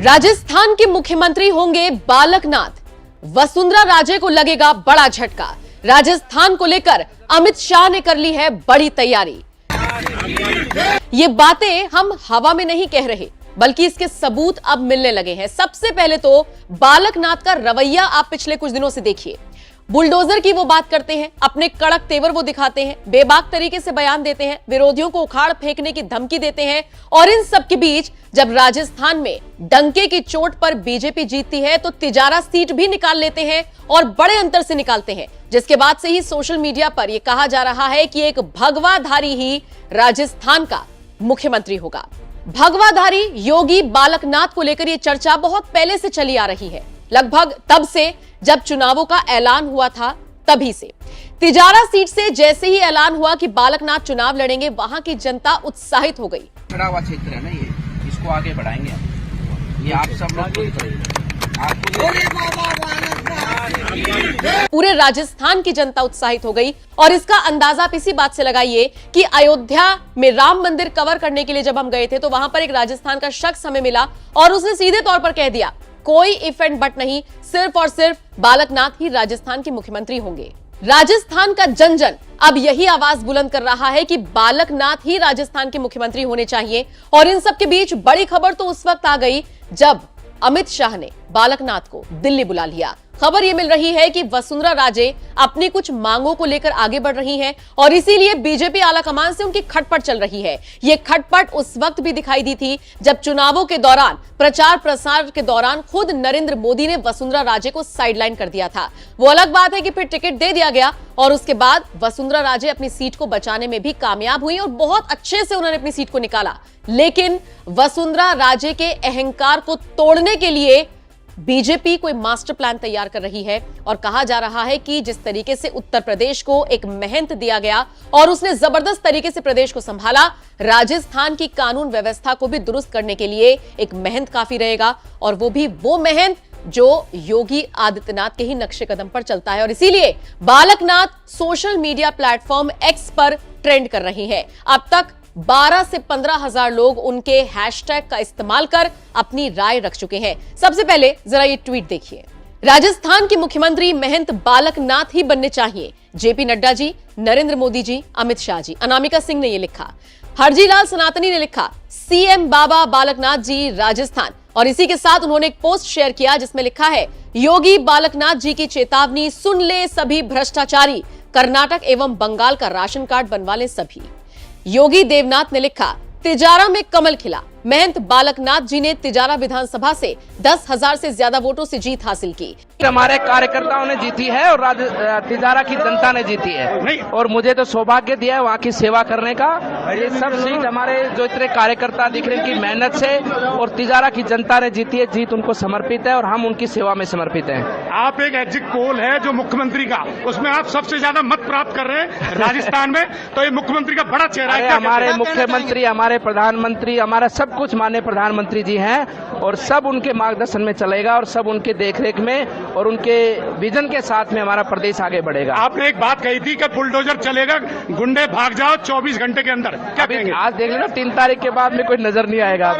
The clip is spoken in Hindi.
राजस्थान के मुख्यमंत्री होंगे बालकनाथ। वसुंधरा राजे को लगेगा बड़ा झटका। राजस्थान को लेकर अमित शाह ने कर ली है बड़ी तैयारी। ये बातें हम हवा में नहीं कह रहे, बल्कि इसके सबूत अब मिलने लगे हैं। सबसे पहले तो बालकनाथ का रवैया आप पिछले कुछ दिनों से देखिए। बुलडोजर की वो बात करते हैं, अपने कड़क तेवर वो दिखाते हैं, बेबाक तरीके से बयान देते हैं, विरोधियों को उखाड़ फेंकने की धमकी देते हैं। और इन सब के बीच जब राजस्थान में डंके की चोट पर बीजेपी जीतती है तो तिजारा सीट भी निकाल लेते हैं और बड़े अंतर से निकालते हैं, जिसके बाद से ही सोशल मीडिया पर यह कहा जा रहा है कि एक भगवाधारी ही राजस्थान का मुख्यमंत्री होगा। भगवाधारी योगी बालकनाथ को लेकर यह चर्चा बहुत पहले से चली आ रही है, लगभग तब से जब चुनावों का ऐलान हुआ था तभी से। तिजारा सीट से जैसे ही ऐलान हुआ कि बालकनाथ चुनाव लड़ेंगे, वहां की जनता उत्साहित हो गई। खड़ा हुआ क्षेत्र है ना, ये इसको आगे बढ़ाएंगे। ये आप सब लोग पूरे राजस्थान की जनता उत्साहित हो गई और इसका अंदाजा आप इसी बात से लगाइए कि अयोध्या में राम मंदिर कवर करने के लिए जब हम गए थे तो वहां पर एक राजस्थान का शख्स हमें मिला और उसने सीधे तौर पर कह दिया, कोई इफ एंड बट नहीं, सिर्फ और सिर्फ बालकनाथ ही राजस्थान के मुख्यमंत्री होंगे। राजस्थान का जन जन अब यही आवाज बुलंद कर रहा है कि बालकनाथ ही राजस्थान के मुख्यमंत्री होने चाहिए। और इन सब के बीच बड़ी खबर तो उस वक्त आ गई जब अमित शाह ने बालकनाथ को दिल्ली बुला लिया। खबर यह मिल रही है कि वसुंधरा राजे अपनी कुछ मांगों को लेकर आगे बढ़ रही हैं और इसीलिए बीजेपी आलाकमान से उनकी खटपट चल रही है। यह खटपट उस वक्त भी दिखाई दी थी जब चुनावों के दौरान, प्रचार प्रसार के दौरान खुद नरेंद्र मोदी ने वसुंधरा राजे को साइडलाइन कर दिया था। वो अलग बात है कि फिर टिकट दे दिया गया और उसके बाद वसुंधरा राजे अपनी सीट को बचाने में भी कामयाब हुई और बहुत अच्छे से उन्होंने अपनी सीट को निकाला। लेकिन वसुंधरा राजे के अहंकार को तोड़ने के लिए बीजेपी कोई मास्टर प्लान तैयार कर रही है और कहा जा रहा है कि जिस तरीके से उत्तर प्रदेश को एक महंत दिया गया और उसने जबरदस्त तरीके से प्रदेश को संभाला, राजस्थान की कानून व्यवस्था को भी दुरुस्त करने के लिए एक महंत काफी रहेगा। और वो भी वो महंत जो योगी आदित्यनाथ के ही नक्शे कदम पर चलता है। और इसीलिए Balaknath social media platform x पर ट्रेंड कर रही है। अब तक 12 से 15 हजार लोग उनके हैशटैग का इस्तेमाल कर अपनी राय रख चुके हैं। सबसे पहले जरा ये ट्वीट देखिए। राजस्थान के मुख्यमंत्री महंत बालकनाथ ही बनने चाहिए। जेपी नड्डा जी, नरेंद्र मोदी जी, अमित शाह जी। अनामिका सिंह ने यह लिखा। हरजीलाल सनातनी ने लिखा, सीएम बाबा बालकनाथ जी राजस्थान। और इसी के साथ उन्होंने एक पोस्ट शेयर किया जिसमें लिखा है, योगी बालकनाथ जी की चेतावनी सुन ले सभी भ्रष्टाचारी, कर्नाटक एवं बंगाल का राशन कार्ड बनवा ले सभी। योगी देवनाथ ने लिखा, तिजारा में कमल खिला। महंत बालकनाथ जी ने तिजारा विधानसभा से 10,000 से ज्यादा वोटों से जीत हासिल की। हमारे कार्यकर्ताओं ने जीती है और तिजारा की जनता ने जीती है और मुझे तो सौभाग्य दिया है वहाँ की सेवा करने का। ये सब सीट हमारे जो इतने कार्यकर्ता दिख रहे हैं की मेहनत से और तिजारा की जनता ने जीती है। जीत उनको समर्पित है और हम उनकी सेवा में समर्पित हैं। आप एक एग्जिट पोल है जो मुख्यमंत्री का, उसमें आप सबसे ज्यादा मत प्राप्त कर रहे हैं राजस्थान में, तो ये मुख्यमंत्री का बड़ा चेहरा है। हमारे मुख्यमंत्री, हमारे प्रधानमंत्री, हमारा सब कुछ माननीय प्रधानमंत्री जी हैं और सब उनके मार्गदर्शन में चलेगा और सब उनके देखरेख में और उनके विजन के साथ में हमारा प्रदेश आगे बढ़ेगा। आपने एक बात कही थी कि बुलडोजर चलेगा, गुंडे भाग जाओ 24 घंटे के अंदर, क्या कहेंगे? आज देख लेना 3 तारीख के बाद में कोई नजर नहीं आएगा।